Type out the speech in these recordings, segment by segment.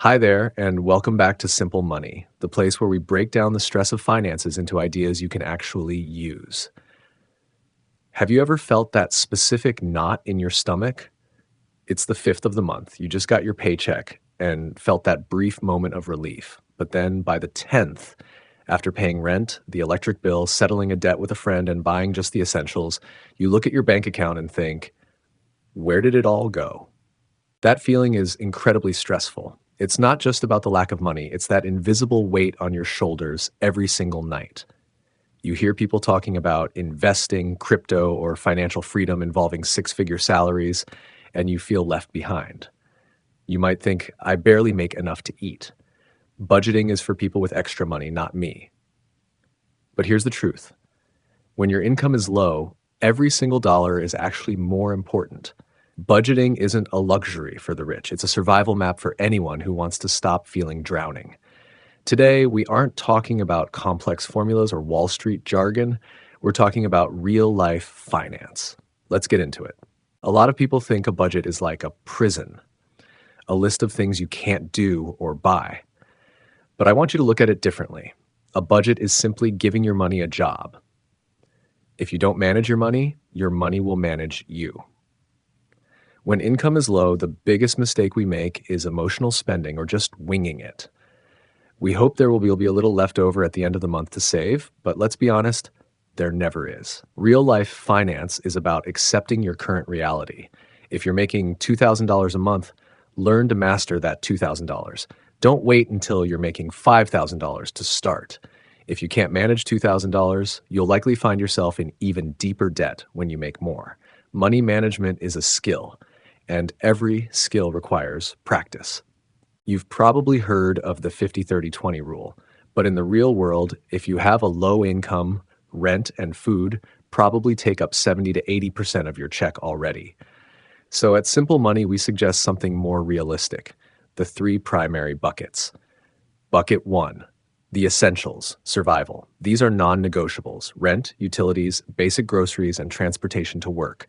Hi there, and welcome back to Simple Money, the place where we break down the stress of finances into ideas you can actually use. Have you ever felt that specific knot in your stomach? It's the 5th of the month. You just got your paycheck and felt that brief moment of relief. But then by the 10th, after paying rent, the electric bill, settling a debt with a friend, and buying just the essentials, you look at your bank account and think, where did it all go? That feeling is incredibly stressful. It's not just about the lack of money, it's that invisible weight on your shoulders every single night. You hear people talking about investing, crypto, or financial freedom involving six-figure salaries, and you feel left behind. You might think, I barely make enough to eat. Budgeting is for people with extra money, not me. But here's the truth. When your income is low, every single dollar is actually more important. Budgeting isn't a luxury for the rich. It's a survival map for anyone who wants to stop feeling drowning. Today, we aren't talking about complex formulas or Wall Street jargon. We're talking about real-life finance. Let's get into it. A lot of people think a budget is like a prison, a list of things you can't do or buy. But I want you to look at it differently. A budget is simply giving your money a job. If you don't manage your money will manage you. When income is low, the biggest mistake we make is emotional spending or just winging it. We hope there will be a little left over at the end of the month to save, but let's be honest, there never is. Real life finance is about accepting your current reality. If you're making $2,000 a month, learn to master that $2,000. Don't wait until you're making $5,000 to start. If you can't manage $2,000, you'll likely find yourself in even deeper debt when you make more. Money management is a skill, and every skill requires practice. You've probably heard of the 50-30-20 rule, but in the real world, if you have a low income, rent and food probably take up 70 to 80% of your check already. So at Simple Money, we suggest something more realistic, the three primary buckets. Bucket 1, the essentials, survival. These are non-negotiables: rent, utilities, basic groceries, and transportation to work.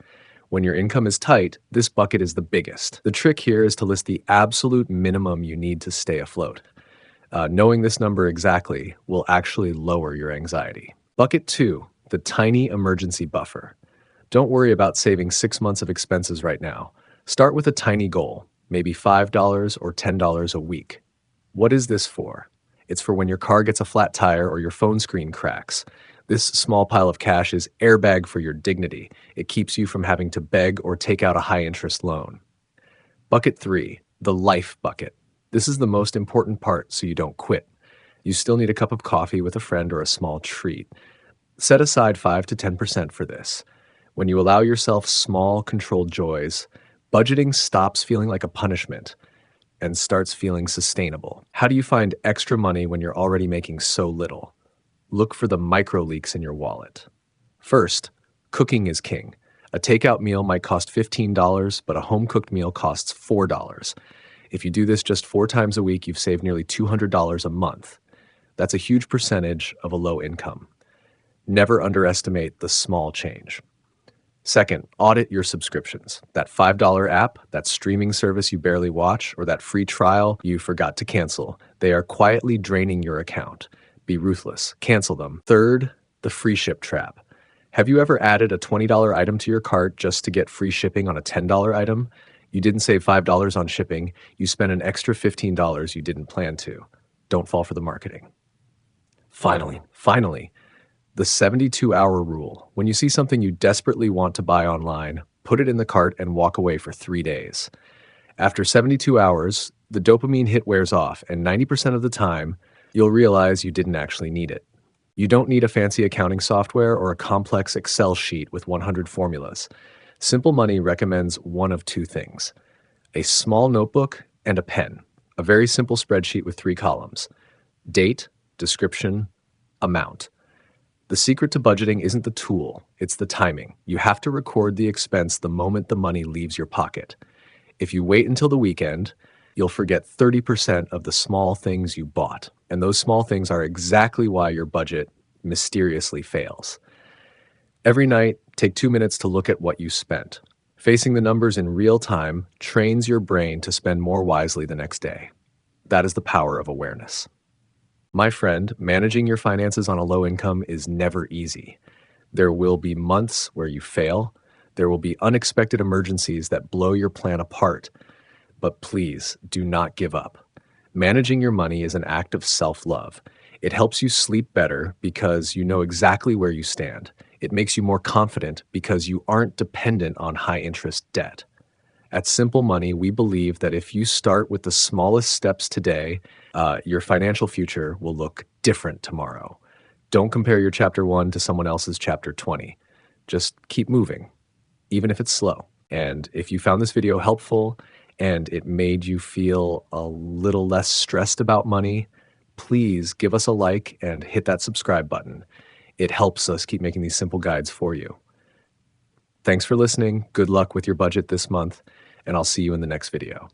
When your income is tight, this bucket is the biggest. The trick here is to list the absolute minimum you need to stay afloat. Knowing this number exactly will actually lower your anxiety. Bucket 2, the tiny emergency buffer. Don't worry about saving 6 months of expenses right now. Start with a tiny goal, maybe $5 or $10 a week. What is this for? It's for when your car gets a flat tire or your phone screen cracks. This small pile of cash is airbag for your dignity. It keeps you from having to beg or take out a high-interest loan. Bucket 3, the life bucket. This is the most important part so you don't quit. You still need a cup of coffee with a friend or a small treat. Set aside 5 to 10% for this. When you allow yourself small, controlled joys, budgeting stops feeling like a punishment and starts feeling sustainable. How do you find extra money when you're already making so little? Look for the micro leaks in your wallet. First, cooking is king. A takeout meal might cost $15, but a home-cooked meal costs $4. If you do this just 4 times a week, you've saved nearly $200 a month. That's a huge percentage of a low income. Never underestimate the small change. Second, audit your subscriptions. That $5 app, that streaming service you barely watch, or that free trial you forgot to cancel. They are quietly draining your account. Be ruthless. Cancel them. Third, the free ship trap. Have you ever added a $20 item to your cart just to get free shipping on a $10 item? You didn't save $5 on shipping. You spent an extra $15 you didn't plan to. Don't fall for the marketing. Finally, the 72-hour rule. When you see something you desperately want to buy online, put it in the cart and walk away for 3 days. After 72 hours, the dopamine hit wears off, and 90% of the time, you'll realize you didn't actually need it. You don't need a fancy accounting software or a complex Excel sheet with 100 formulas. Simple Money recommends one of 2 things: a small notebook and a pen, a very simple spreadsheet with 3 columns: date, description, amount. The secret to budgeting isn't the tool, it's the timing. You have to record the expense the moment the money leaves your pocket. If you wait until the weekend, you'll forget 30% of the small things you bought. And those small things are exactly why your budget mysteriously fails. Every night, take 2 minutes to look at what you spent. Facing the numbers in real time trains your brain to spend more wisely the next day. That is the power of awareness. My friend, managing your finances on a low income is never easy. There will be months where you fail. There will be unexpected emergencies that blow your plan apart. But please do not give up. Managing your money is an act of self love. It helps you sleep better because you know exactly where you stand. It makes you more confident because you aren't dependent on high interest debt. At Simple Money, we believe that if you start with the smallest steps today, your financial future will look different tomorrow. Don't compare your chapter 1 to someone else's chapter 20. Just keep moving, even if it's slow. And if you found this video helpful and it made you feel a little less stressed about money, please give us a like and hit that subscribe button. It helps us keep making these simple guides for you. Thanks for listening. Good luck with your budget this month, and I'll see you in the next video.